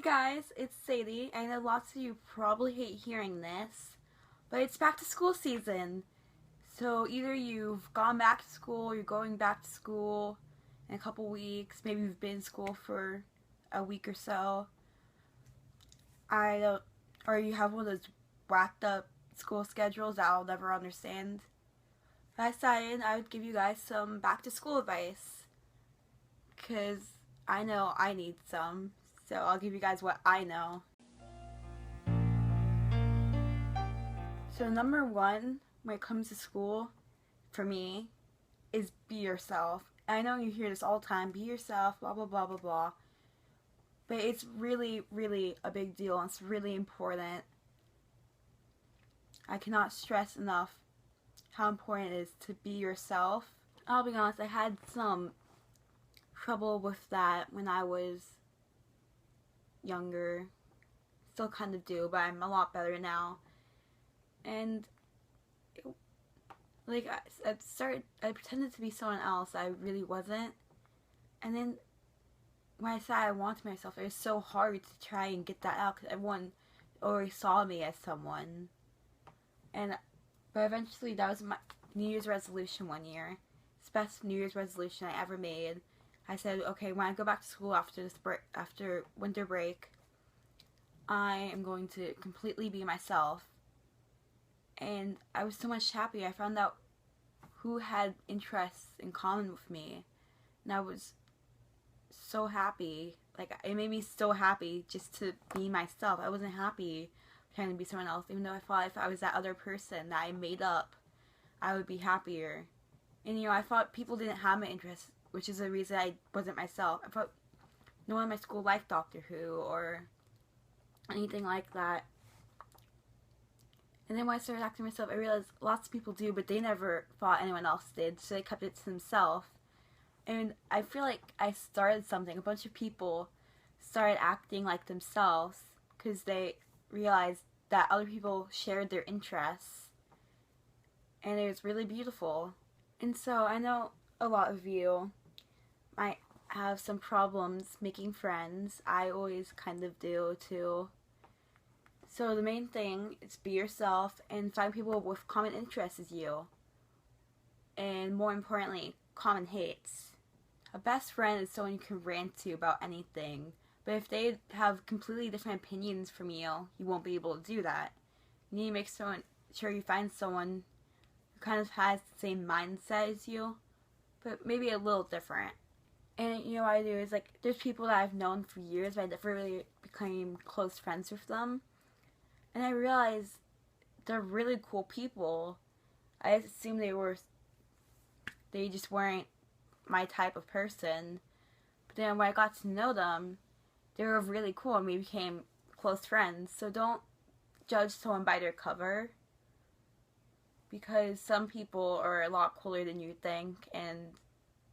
guys, it's Sadie. I know lots of you probably hate hearing this, but it's back to school season. So either you've gone back to school, you're going back to school in a couple weeks, maybe you've been in school for a week or so. Or you have one of those whacked up school schedules that I'll never understand. But I decided I would give you guys some back to school advice, because I know I need some. So I'll give you guys what I know. So number one, when it comes to school, for me, is be yourself. I know you hear this all the time, be yourself, blah, blah, blah, blah, blah. But it's really, really a big deal, and it's really important. I cannot stress enough how important it is to be yourself. I'll be honest, I had some trouble with that when I was younger. Still kind of do, but I'm a lot better now. And I pretended to be someone else I really wasn't. And then when I said I wanted myself, it was so hard to try and get that out because everyone already saw me as someone. But eventually, that was my New Year's resolution one year. It's the best New Year's resolution I ever made. I said, okay, when I go back to school after winter break, I am going to completely be myself. And I was so much happier. I found out who had interests in common with me. And I was so happy. Like, it made me so happy just to be myself. I wasn't happy trying to be someone else, even though I thought if I was that other person that I made up, I would be happier. And, I thought people didn't have my interests, which is the reason I wasn't myself. I thought no one in my school liked Doctor Who or anything like that. And then when I started acting myself, I realized lots of people do, but they never thought anyone else did, so they kept it to themselves. And I feel like I started something. A bunch of people started acting like themselves because they realized that other people shared their interests. And it was really beautiful. And so I know a lot of you might have some problems making friends. I always kind of do too. So the main thing is be yourself and find people with common interests as you. And more importantly, common hates. A best friend is someone you can rant to about anything. But if they have completely different opinions from you, you won't be able to do that. You need to make sure you find someone who kind of has the same mindset as you, but maybe a little different. And what I do is, there's people that I've known for years, but I never really became close friends with them. And I realized they're really cool people. I assumed they just weren't my type of person. But then when I got to know them, they were really cool and we became close friends. So don't judge someone by their cover, because some people are a lot cooler than you think and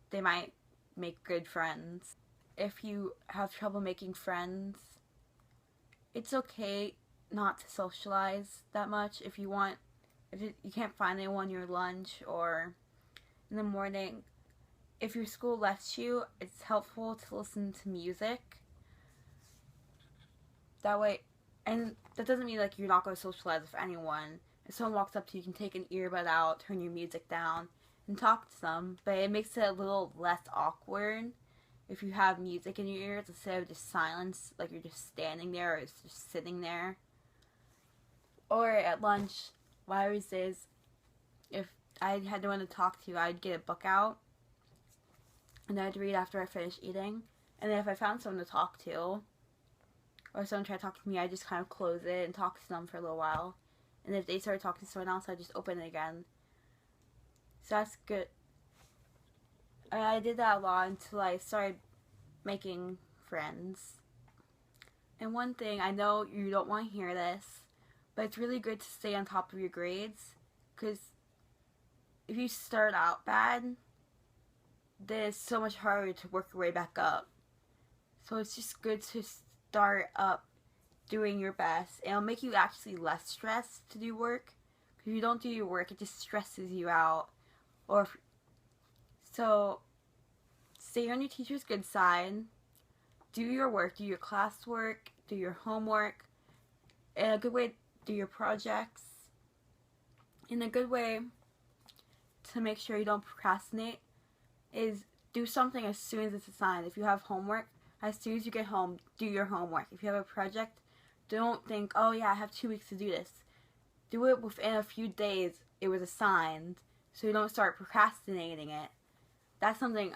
they might make good friends. If you have trouble making friends, it's okay not to socialize that much. If you can't find anyone your lunch or in the morning, if your school lets you, it's helpful to listen to music. That way, and that doesn't mean you're not going to socialize with anyone. If someone walks up to you, you can take an earbud out, turn your music down, and talk to them. But it makes it a little less awkward if you have music in your ears instead of just silence, like you're just standing there or it's just sitting there. Or at lunch, what I always say is, if I had no one to talk to, I'd get a book out and I'd read after I finished eating. And then if I found someone to talk to, or someone tried to talk to me, I just kind of close it and talk to them for a little while. And if they started talking to someone else, I just open it again. So that's good. I did that a lot until I started making friends. And one thing, I know you don't want to hear this, but it's really good to stay on top of your grades, because if you start out bad, then it's so much harder to work your way back up. So it's just good to start up doing your best. It'll make you actually less stressed to do work. If you don't do your work, it just stresses you out. So stay on your teacher's good side. do your work, do your classwork, do your homework, and a good way to do your projects, and a good way to make sure you don't procrastinate is do something as soon as it's assigned. If you have homework, as soon as you get home, do your homework. If you have a project, don't think, oh yeah, I have 2 weeks to do this. Do it within a few days it was assigned, so you don't start procrastinating it. That's something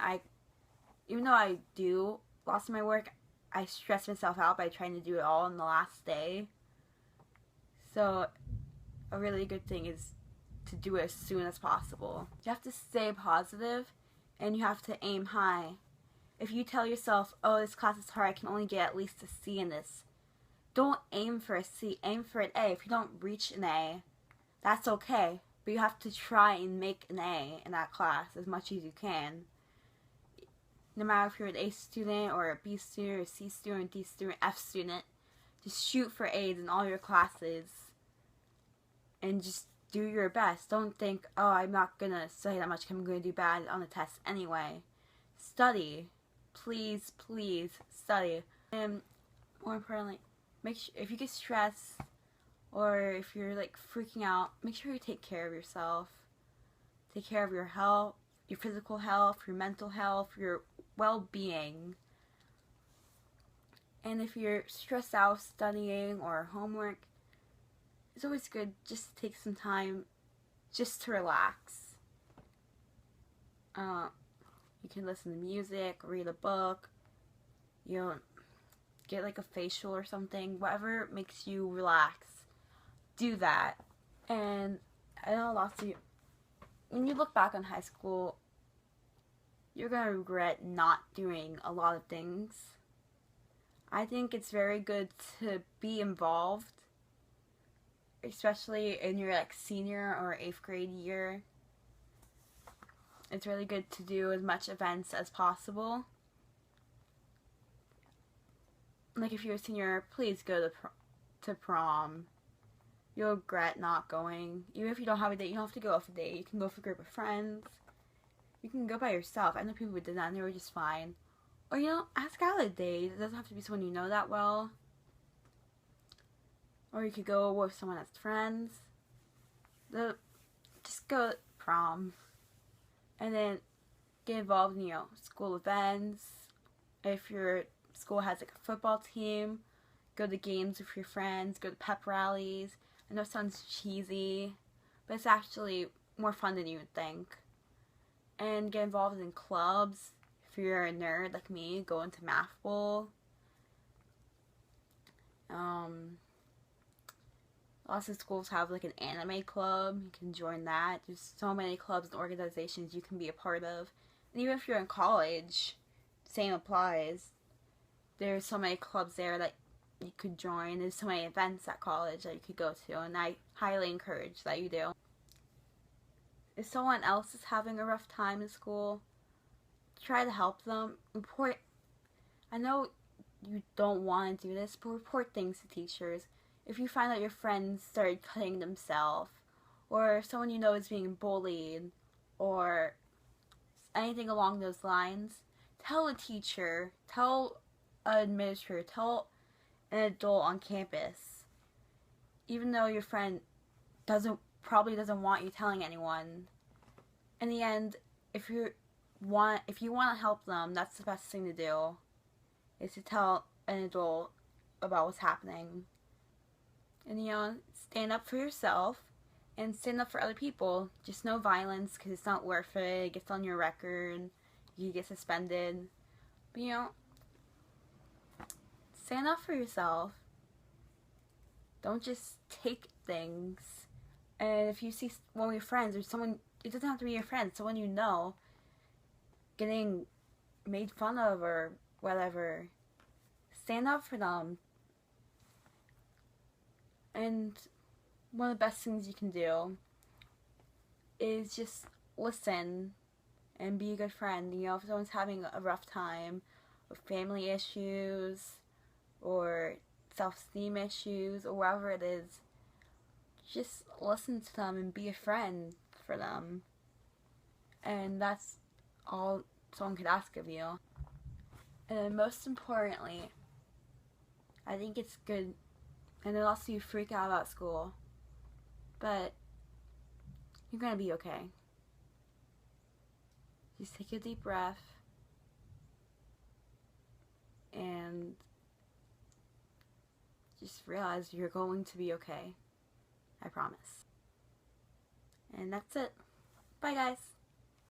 even though I do lots of my work, I stress myself out by trying to do it all on the last day. So a really good thing is to do it as soon as possible. You have to stay positive and you have to aim high. If you tell yourself, oh, this class is hard, I can only get at least a C in this, don't aim for a C, aim for an A. If you don't reach an A, that's okay. But you have to try and make an A in that class as much as you can. No matter if you're an A student or a B student or a C student, D student, F student, just shoot for A's in all your classes and just do your best. Don't think, oh, I'm not going to study that much, I'm going to do bad on the test anyway. Study. Please, please study. And more importantly, make sure, if you get stressed or if you're like freaking out, make sure you take care of yourself. Take care of your health, your physical health, your mental health, your well-being. And if you're stressed out studying or homework, it's always good just to take some time just to relax. You can listen to music, read a book, get like a facial or something, whatever makes you relax. Do that. And I know lots of you, when you look back on high school, you're going to regret not doing a lot of things. I think it's very good to be involved, especially in your like senior or 8th grade year. It's really good to do as much events as possible. Like if you're a senior, please go to prom. You'll regret not going. Even if you don't have a date, you don't have to go with a date. You can go with a group of friends. You can go by yourself. I know people who did that and they were just fine. Or, ask out a date. It doesn't have to be someone you know that well. Or you could go with someone that's friends. Just go to prom. And then get involved in, school events. If your school has like a football team, go to games with your friends, go to pep rallies. I know it sounds cheesy, but it's actually more fun than you would think. And get involved in clubs. If you're a nerd like me, go into Math Bowl. Lots of schools have like an anime club. You can join that. There's so many clubs and organizations you can be a part of. And even if you're in college, same applies. There's so many clubs there that you could join. There's so many events at college that you could go to, and I highly encourage that you do. If someone else is having a rough time in school, try to help them. I know you don't want to do this, but report things to teachers. If you find that your friends started cutting themselves, or if someone you know is being bullied, or anything along those lines, tell a teacher, tell an administrator, tell an adult on campus. Even though your friend probably doesn't want you telling anyone, in the end, if you want to help them, that's the best thing to do, is to tell an adult about what's happening. And stand up for yourself and stand up for other people. Just no violence, because it's not worth it. It gets on your record. You get suspended. But stand up for yourself. Don't just take things. And if you see one of your friends or someone, it doesn't have to be your friend, someone you know, getting made fun of or whatever, stand up for them. And one of the best things you can do is just listen and be a good friend. If someone's having a rough time with family issues or self-esteem issues or whatever it is, just listen to them and be a friend for them. And that's all someone could ask of you. And then most importantly, I think it's good, and it'll also you freak out about school, but you're gonna be okay. Just take a deep breath and just realize you're going to be okay. I promise. And that's it. Bye, guys.